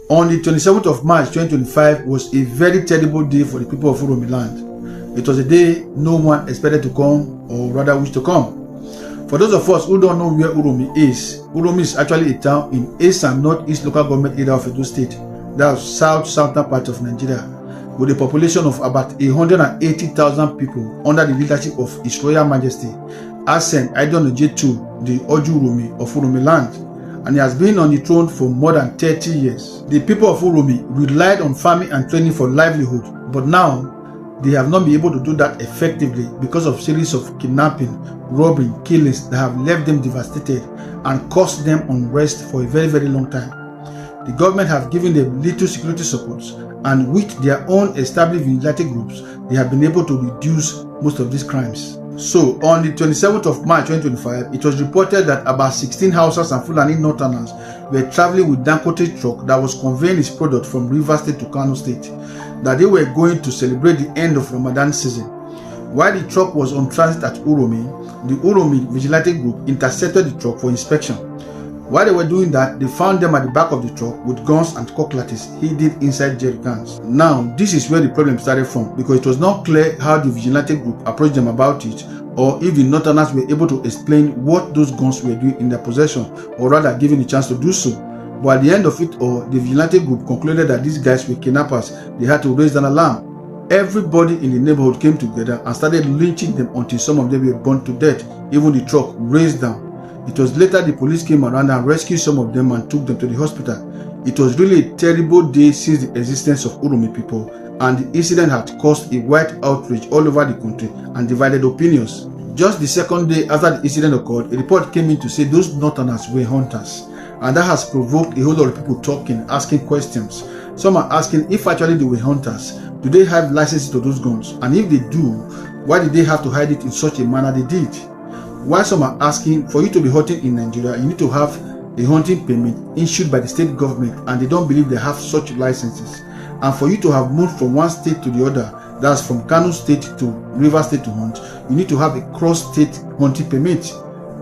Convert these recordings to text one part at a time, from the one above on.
On the 27th of March 2025 was a very terrible day for the people of Uromi land. It was a day no one expected to come, or rather wish to come. For those of us who don't know where Uromi is actually a town in East and Northeast local government area of Edo State. That's southern part of Nigeria, with a population of about 180,000 people under the leadership of His Royal Majesty Edo State the Uromi of Uromi land, and he has been on the throne for more than 30 years. The people of Uromi relied on farming and training for livelihood, but now they have not been able to do that effectively because of series of kidnapping, robbing, killings that have left them devastated and caused them unrest for a very, very long time. The government have given them little security supports, and with their own established vigilante groups, they have been able to reduce most of these crimes. So, on the 27th of March 2025, it was reported that about 16 Hausas and Fulani Northerners were traveling with Dangote truck that was conveying its product from Rivers State to Kano State, that they were going to celebrate the end of Ramadan season. While the truck was on transit at Uromi, the Uromi vigilante group intercepted the truck for inspection. While they were doing that, they found them at the back of the truck with guns and cutlasses hidden inside jerry cans. Now, this is where the problem started from, because it was not clear how the vigilante group approached them about it, or if the Northerners were able to explain what those guns were doing in their possession, or rather given a chance to do so. But at the end of it all, the vigilante group concluded that these guys were kidnappers. They had to raise an alarm. Everybody in the neighborhood came together and started lynching them until some of them were burned to death, even the truck razed down. It was later the police came around and rescued some of them and took them to the hospital. It was really a terrible day since the existence of Uromi people, and the incident had caused a wide outrage all over the country and divided opinions. Just the second day after the incident occurred, a report came in to say those Northerners were hunters, and that has provoked a whole lot of people talking, asking questions. Some are asking if actually they were hunters, do they have licenses to those guns? And if they do, why did they have to hide it in such a manner they did? While some are asking, for you to be hunting in Nigeria, you need to have a hunting permit issued by the state government, and they don't believe they have such licenses. And for you to have moved from one state to the other, that's from Kano State to Rivers State to hunt, you need to have a cross-state hunting permit,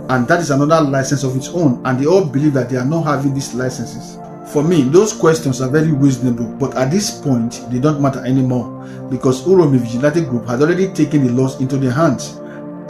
and that is another license of its own, and they all believe that they are not having these licenses. For me, those questions are very reasonable, but at this point, they don't matter anymore, because Uromi Vigilante Group has already taken the laws into their hands.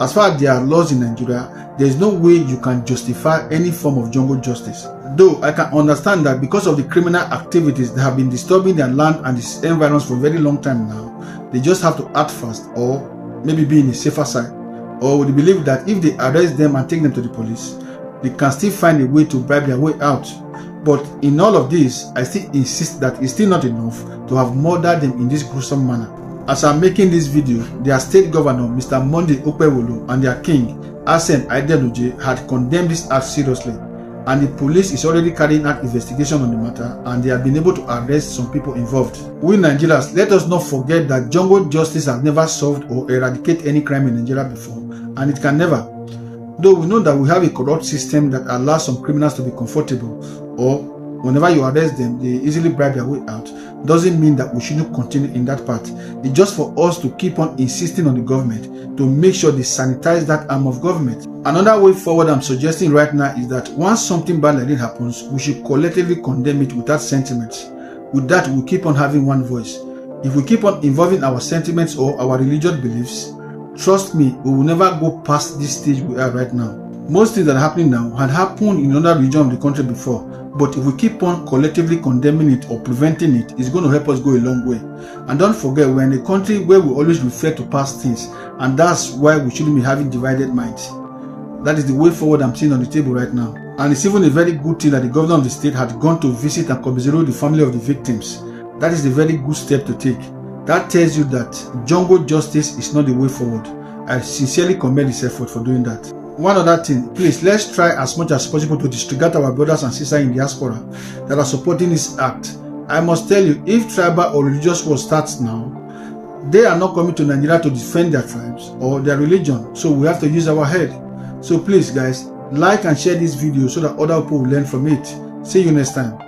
As far as there are laws in Nigeria, there is no way you can justify any form of jungle justice. Though I can understand that because of the criminal activities that have been disturbing their land and its environs for a very long time now, they just have to act fast, or maybe be in a safer side. Or they believe that if they arrest them and take them to the police, they can still find a way to bribe their way out. But in all of this, I still insist that it's still not enough to have murdered them in this gruesome manner. As I'm making this video, their state governor, Mr. Monday Okpewolo, and their king, Edo State, had condemned this act seriously, and the police is already carrying out investigation on the matter, and they have been able to arrest some people involved. We Nigerians, let us not forget that jungle justice has never solved or eradicated any crime in Nigeria before, and it can never. Though we know that we have a corrupt system that allows some criminals to be comfortable, or whenever you arrest them, they easily bribe their way out, doesn't mean that we shouldn't continue in that part. It's just for us to keep on insisting on the government to make sure they sanitize that arm of government. Another way forward I'm suggesting right now is that once something bad like this happens, we should collectively condemn it without sentiments. With that, we keep on having one voice. If we keep on involving our sentiments or our religious beliefs, trust me, we will never go past this stage we are right now. Most things that are happening now had happened in another region of the country before, but if we keep on collectively condemning it or preventing it, it's going to help us go a long way. And don't forget, we're in a country where we always refer to past things, and that's why we shouldn't be having divided minds. That is the way forward I'm seeing on the table right now. And it's even a very good thing that the governor of the state had gone to visit and commiserate the family of the victims. That is a very good step to take. That tells you that jungle justice is not the way forward. I sincerely commend this effort for doing that. One other thing, please, let's try as much as possible to disregard our brothers and sisters in diaspora that are supporting this act. I must tell you, if tribal or religious war starts now, they are not coming to Nigeria to defend their tribes or their religion, so we have to use our head. So please guys, like and share this video so that other people will learn from it. See you next time.